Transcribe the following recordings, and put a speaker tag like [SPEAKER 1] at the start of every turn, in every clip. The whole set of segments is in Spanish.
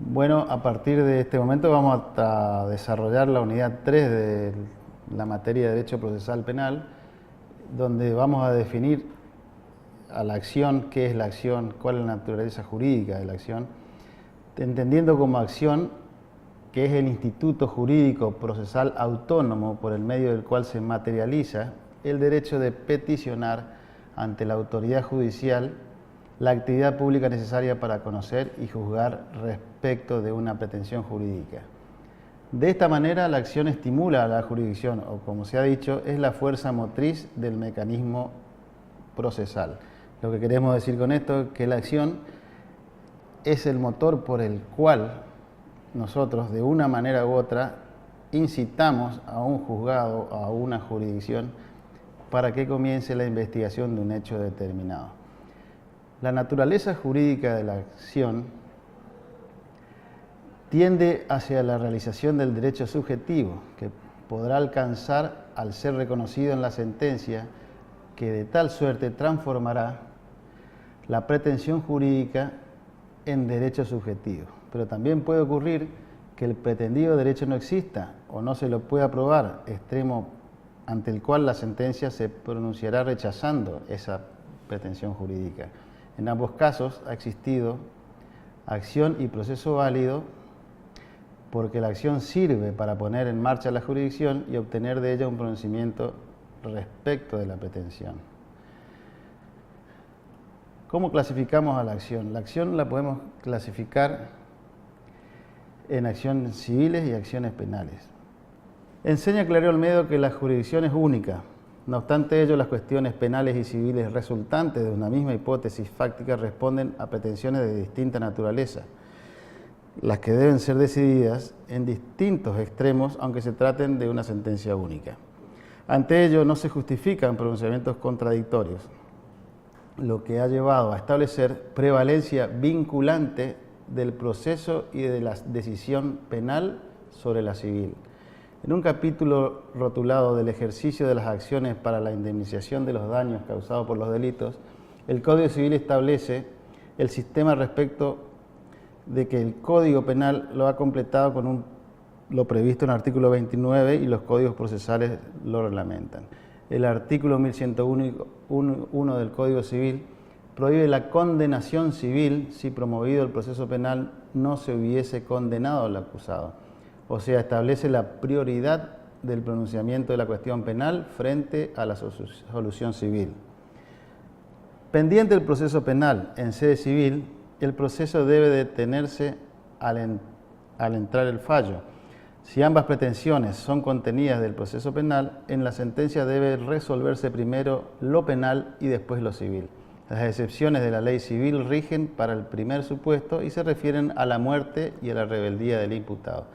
[SPEAKER 1] Bueno, a partir de este momento vamos a desarrollar la unidad 3 de la materia de Derecho Procesal Penal, donde vamos a definir a la acción, qué es la acción, cuál es la naturaleza jurídica de la acción, entendiendo como acción que es el instituto jurídico procesal autónomo por el medio del cual se materializa el derecho de peticionar ante la autoridad judicial la actividad pública necesaria para conocer y juzgar respecto de una pretensión jurídica. De esta manera, la acción estimula a la jurisdicción, o como se ha dicho, es la fuerza motriz del mecanismo procesal. Lo que queremos decir con esto es que la acción es el motor por el cual nosotros, de una manera u otra, incitamos a un juzgado, a una jurisdicción, para que comience la investigación de un hecho determinado. La naturaleza jurídica de la acción tiende hacia la realización del derecho subjetivo, que podrá alcanzar al ser reconocido en la sentencia, que de tal suerte transformará la pretensión jurídica en derecho subjetivo. Pero también puede ocurrir que el pretendido derecho no exista o no se lo pueda probar, extremo ante el cual la sentencia se pronunciará rechazando esa pretensión jurídica. En ambos casos ha existido acción y proceso válido, porque la acción sirve para poner en marcha la jurisdicción y obtener de ella un pronunciamiento respecto de la pretensión. ¿Cómo clasificamos a la acción? La acción la podemos clasificar en acciones civiles y acciones penales. Enseña Clario Olmedo que la jurisdicción es única. No obstante ello, las cuestiones penales y civiles resultantes de una misma hipótesis fáctica responden a pretensiones de distinta naturaleza, las que deben ser decididas en distintos extremos, aunque se traten de una sentencia única. Ante ello, no se justifican pronunciamientos contradictorios, lo que ha llevado a establecer prevalencia vinculante del proceso y de la decisión penal sobre la civil. En un capítulo rotulado del ejercicio de las acciones para la indemnización de los daños causados por los delitos, el Código Civil establece el sistema respecto de que el Código Penal lo ha completado con lo previsto en el artículo 29 y los códigos procesales lo reglamentan. El artículo 1101 del Código Civil prohíbe la condenación civil si promovido el proceso penal no se hubiese condenado al acusado. O sea, establece la prioridad del pronunciamiento de la cuestión penal frente a la solución civil. Pendiente el proceso penal en sede civil, el proceso debe detenerse al entrar el fallo. Si ambas pretensiones son contenidas del proceso penal, en la sentencia debe resolverse primero lo penal y después lo civil. Las excepciones de la ley civil rigen para el primer supuesto y se refieren a la muerte y a la rebeldía del imputado.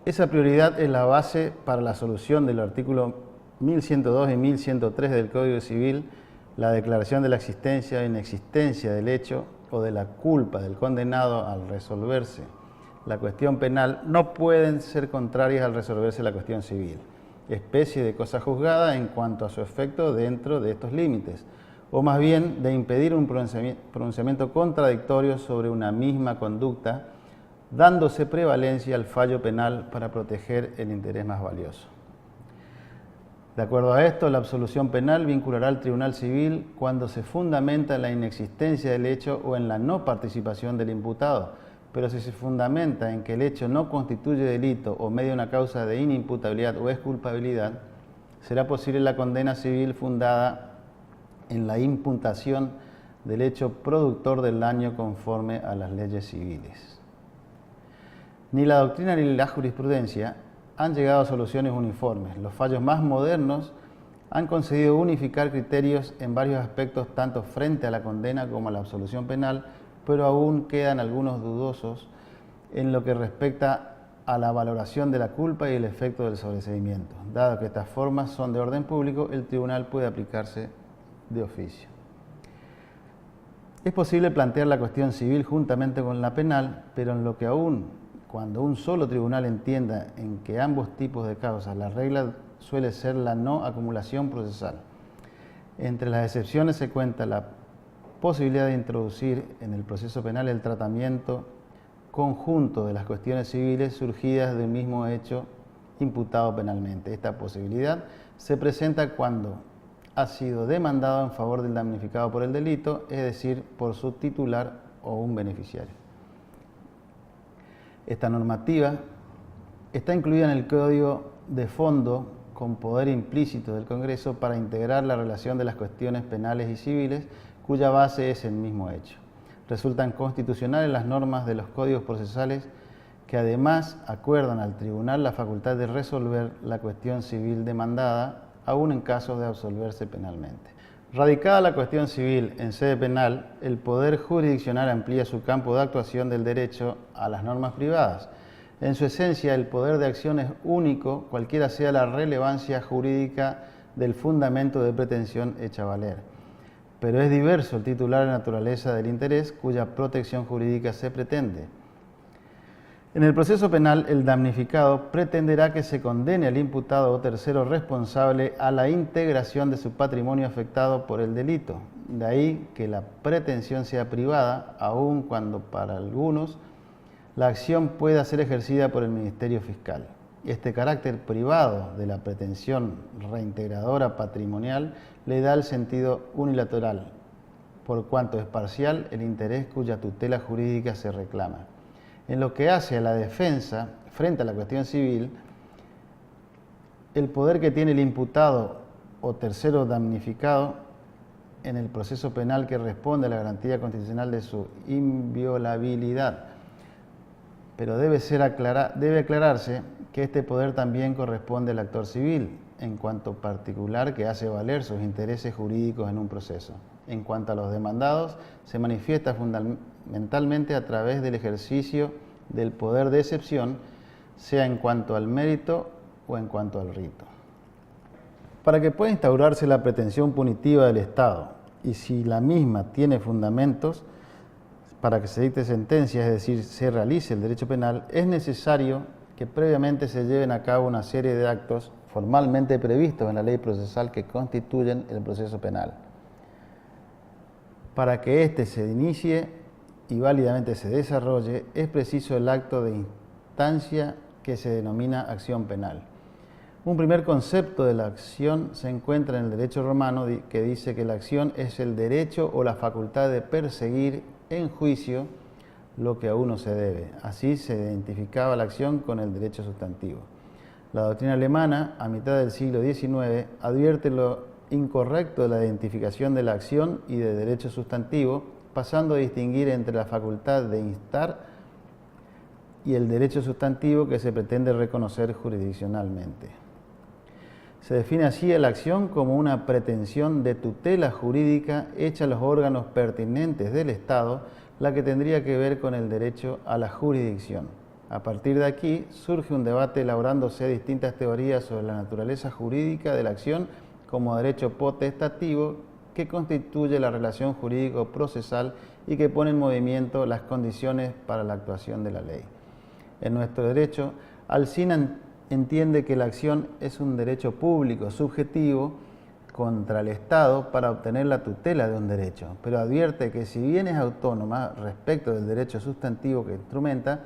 [SPEAKER 1] Esa prioridad es la base para la solución del artículo 1102 y 1103 del Código Civil, la declaración de la existencia o inexistencia del hecho o de la culpa del condenado al resolverse la cuestión penal no pueden ser contrarias al resolverse la cuestión civil, especie de cosa juzgada en cuanto a su efecto dentro de estos límites, o más bien de impedir un pronunciamiento contradictorio sobre una misma conducta, dándose prevalencia al fallo penal para proteger el interés más valioso. De acuerdo a esto, la absolución penal vinculará al Tribunal Civil cuando se fundamenta en la inexistencia del hecho o en la no participación del imputado, pero si se fundamenta en que el hecho no constituye delito o media una causa de inimputabilidad o exculpabilidad, será posible la condena civil fundada en la imputación del hecho productor del daño conforme a las leyes civiles. Ni la doctrina ni la jurisprudencia han llegado a soluciones uniformes. Los fallos más modernos han conseguido unificar criterios en varios aspectos, tanto frente a la condena como a la absolución penal, pero aún quedan algunos dudosos en lo que respecta a la valoración de la culpa y el efecto del sobreseimiento. Dado que estas formas son de orden público, el tribunal puede aplicarse de oficio. Es posible plantear la cuestión civil juntamente con la penal, pero en lo que cuando un solo tribunal entienda en que ambos tipos de causas, la regla suele ser la no acumulación procesal. Entre las excepciones se cuenta la posibilidad de introducir en el proceso penal el tratamiento conjunto de las cuestiones civiles surgidas de un mismo hecho imputado penalmente. Esta posibilidad se presenta cuando ha sido demandado en favor del damnificado por el delito, es decir, por su titular o un beneficiario. Esta normativa está incluida en el Código de Fondo con poder implícito del Congreso para integrar la relación de las cuestiones penales y civiles, cuya base es el mismo hecho. Resultan constitucionales las normas de los códigos procesales que además acuerdan al tribunal la facultad de resolver la cuestión civil demandada, aún en caso de absolverse penalmente. Radicada la cuestión civil en sede penal, el Poder Jurisdiccional amplía su campo de actuación del derecho a las normas privadas. En su esencia, el poder de acción es único, cualquiera sea la relevancia jurídica del fundamento de pretensión hecha valer. Pero es diverso el titular de naturaleza del interés cuya protección jurídica se pretende. En el proceso penal, el damnificado pretenderá que se condene al imputado o tercero responsable a la integración de su patrimonio afectado por el delito. De ahí que la pretensión sea privada, aun cuando para algunos la acción pueda ser ejercida por el Ministerio Fiscal. Este carácter privado de la pretensión reintegradora patrimonial le da el sentido unilateral, por cuanto es parcial el interés cuya tutela jurídica se reclama. En lo que hace a la defensa frente a la cuestión civil, el poder que tiene el imputado o tercero damnificado en el proceso penal que responde a la garantía constitucional de su inviolabilidad. Pero debe aclararse que este poder también corresponde al actor civil, en cuanto particular que hace valer sus intereses jurídicos en un proceso. En cuanto a los demandados, se manifiesta fundamentalmente a través del ejercicio del poder de excepción, sea en cuanto al mérito o en cuanto al rito. Para que pueda instaurarse la pretensión punitiva del Estado, y si la misma tiene fundamentos para que se dicte sentencia, es decir, se realice el derecho penal, es necesario que previamente se lleven a cabo una serie de actos formalmente previstos en la ley procesal que constituyen el proceso penal. Para que éste se inicie y válidamente se desarrolle, es preciso el acto de instancia que se denomina acción penal. Un primer concepto de la acción se encuentra en el derecho romano que dice que la acción es el derecho o la facultad de perseguir en juicio lo que a uno se debe. Así se identificaba la acción con el derecho sustantivo. La doctrina alemana, a mitad del siglo XIX, advierte lo incorrecto de la identificación de la acción y de derecho sustantivo, pasando a distinguir entre la facultad de instar y el derecho sustantivo que se pretende reconocer jurisdiccionalmente. Se define así a la acción como una pretensión de tutela jurídica hecha a los órganos pertinentes del Estado, la que tendría que ver con el derecho a la jurisdicción. A partir de aquí surge un debate elaborándose distintas teorías sobre la naturaleza jurídica de la acción como derecho potestativo que constituye la relación jurídico-procesal y que pone en movimiento las condiciones para la actuación de la ley. En nuestro derecho, Alsina entiende que la acción es un derecho público subjetivo contra el Estado para obtener la tutela de un derecho, pero advierte que si bien es autónoma respecto del derecho sustantivo que instrumenta,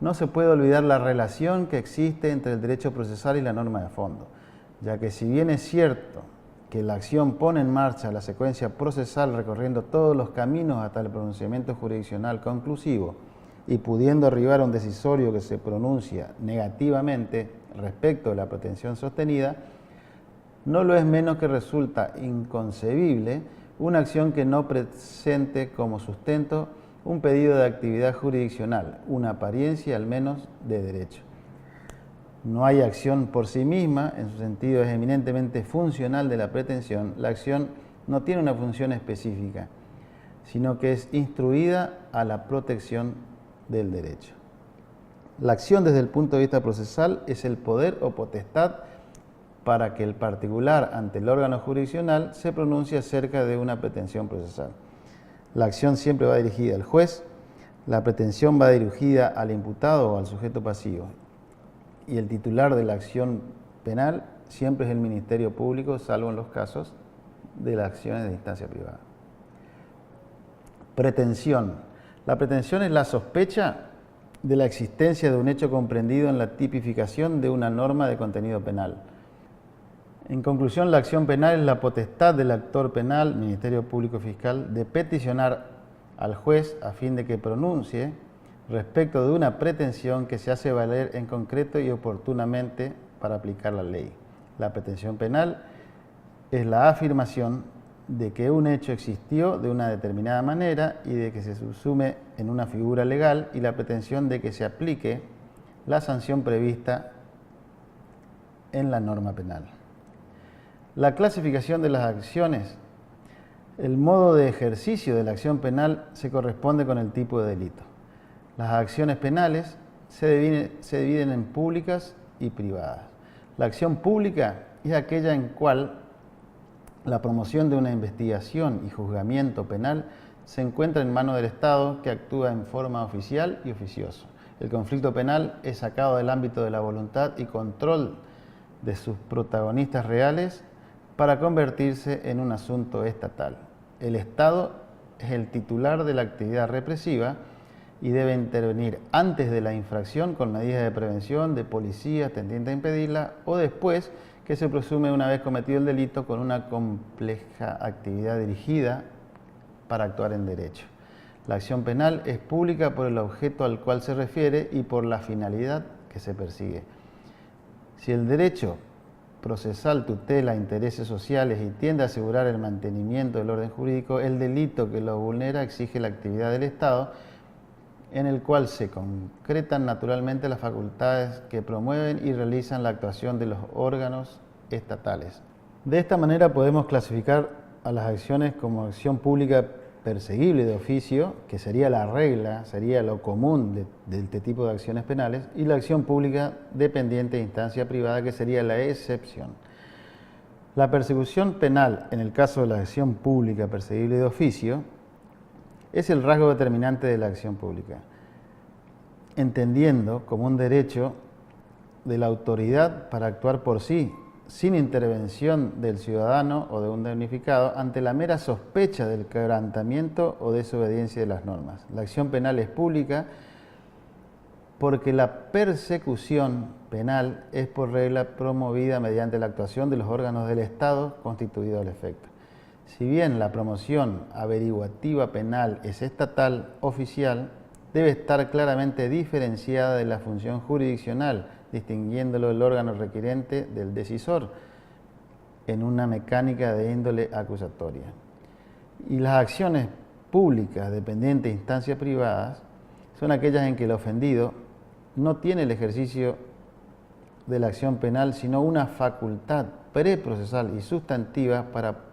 [SPEAKER 1] no se puede olvidar la relación que existe entre el derecho procesal y la norma de fondo, ya que si bien es cierto que la acción pone en marcha la secuencia procesal recorriendo todos los caminos hasta el pronunciamiento jurisdiccional conclusivo y pudiendo arribar a un decisorio que se pronuncia negativamente respecto de la pretensión sostenida, no lo es menos que resulta inconcebible una acción que no presente como sustento un pedido de actividad jurisdiccional, una apariencia al menos de derecho. No hay acción por sí misma, en su sentido es eminentemente funcional de la pretensión. La acción no tiene una función específica, sino que es instruida a la protección del derecho. La acción desde el punto de vista procesal es el poder o potestad para que el particular ante el órgano jurisdiccional se pronuncie acerca de una pretensión procesal. La acción siempre va dirigida al juez, la pretensión va dirigida al imputado o al sujeto pasivo, y el titular de la acción penal siempre es el Ministerio Público, salvo en los casos de las acciones de instancia privada. Pretensión. La pretensión es la sospecha de la existencia de un hecho comprendido en la tipificación de una norma de contenido penal. En conclusión, la acción penal es la potestad del actor penal, Ministerio Público Fiscal, de peticionar al juez a fin de que pronuncie respecto de una pretensión que se hace valer en concreto y oportunamente para aplicar la ley. La pretensión penal es la afirmación de que un hecho existió de una determinada manera y de que se subsume en una figura legal, y la pretensión de que se aplique la sanción prevista en la norma penal. La clasificación de las acciones. El modo de ejercicio de la acción penal se corresponde con el tipo de delito. Las acciones penales se dividen en públicas y privadas. La acción pública es aquella en cual la promoción de una investigación y juzgamiento penal se encuentra en manos del Estado, que actúa en forma oficial y oficioso. El conflicto penal es sacado del ámbito de la voluntad y control de sus protagonistas reales para convertirse en un asunto estatal. El Estado es el titular de la actividad represiva y debe intervenir antes de la infracción con medidas de prevención de policía tendiente a impedirla, o después, que se presume una vez cometido el delito, con una compleja actividad dirigida para actuar en derecho. La acción penal es pública por el objeto al cual se refiere y por la finalidad que se persigue. Si el derecho procesal tutela intereses sociales y tiende a asegurar el mantenimiento del orden jurídico, el delito que lo vulnera exige la actividad del Estado, en el cual se concretan naturalmente las facultades que promueven y realizan la actuación de los órganos estatales. De esta manera podemos clasificar a las acciones como acción pública perseguible de oficio, que sería la regla, sería lo común de este tipo de acciones penales, y la acción pública dependiente de instancia privada, que sería la excepción. La persecución penal, en el caso de la acción pública perseguible de oficio, es el rasgo determinante de la acción pública, entendiendo como un derecho de la autoridad para actuar por sí, sin intervención del ciudadano o de un damnificado, ante la mera sospecha del quebrantamiento o desobediencia de las normas. La acción penal es pública porque la persecución penal es por regla promovida mediante la actuación de los órganos del Estado constituidos al efecto. Si bien la promoción averiguativa penal es estatal oficial, debe estar claramente diferenciada de la función jurisdiccional, distinguiéndolo el órgano requirente del decisor en una mecánica de índole acusatoria. Y las acciones públicas dependientes de instancias privadas son aquellas en que el ofendido no tiene el ejercicio de la acción penal, sino una facultad preprocesal y sustantiva para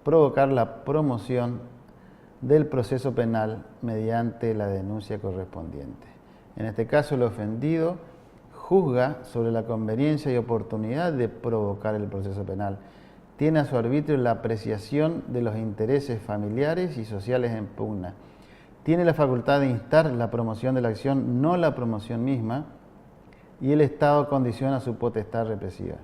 [SPEAKER 1] provocar la promoción del proceso penal mediante la denuncia correspondiente. En este caso, el ofendido juzga sobre la conveniencia y oportunidad de provocar el proceso penal. Tiene a su arbitrio la apreciación de los intereses familiares y sociales en pugna. Tiene la facultad de instar la promoción de la acción, no la promoción misma, y el Estado condiciona su potestad represiva.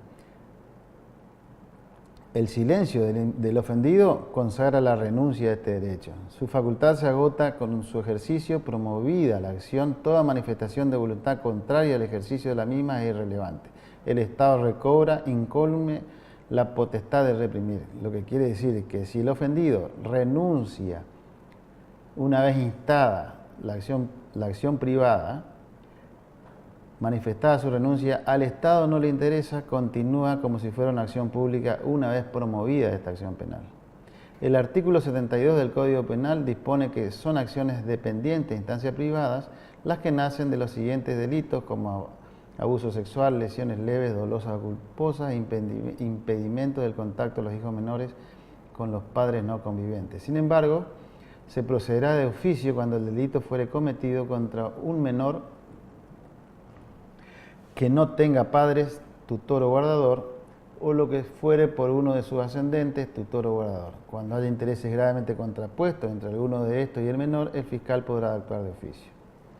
[SPEAKER 1] El silencio del ofendido consagra la renuncia de este derecho. Su facultad se agota con su ejercicio, promovida la acción. Toda manifestación de voluntad contraria al ejercicio de la misma es irrelevante. El Estado recobra incólume la potestad de reprimir. Lo que quiere decir que si el ofendido renuncia una vez instada la acción privada, manifestada su renuncia, al Estado no le interesa, continúa como si fuera una acción pública una vez promovida esta acción penal. El artículo 72 del Código Penal dispone que son acciones dependientes de instancias privadas las que nacen de los siguientes delitos, como abuso sexual, lesiones leves, dolosas o culposas, impedimento del contacto de los hijos menores con los padres no conviventes. Sin embargo, se procederá de oficio cuando el delito fuere cometido contra un menor que no tenga padres, tutor o guardador, o lo que fuere por uno de sus ascendentes, tutor o guardador. Cuando haya intereses gravemente contrapuestos entre alguno de estos y el menor, el fiscal podrá actuar de oficio.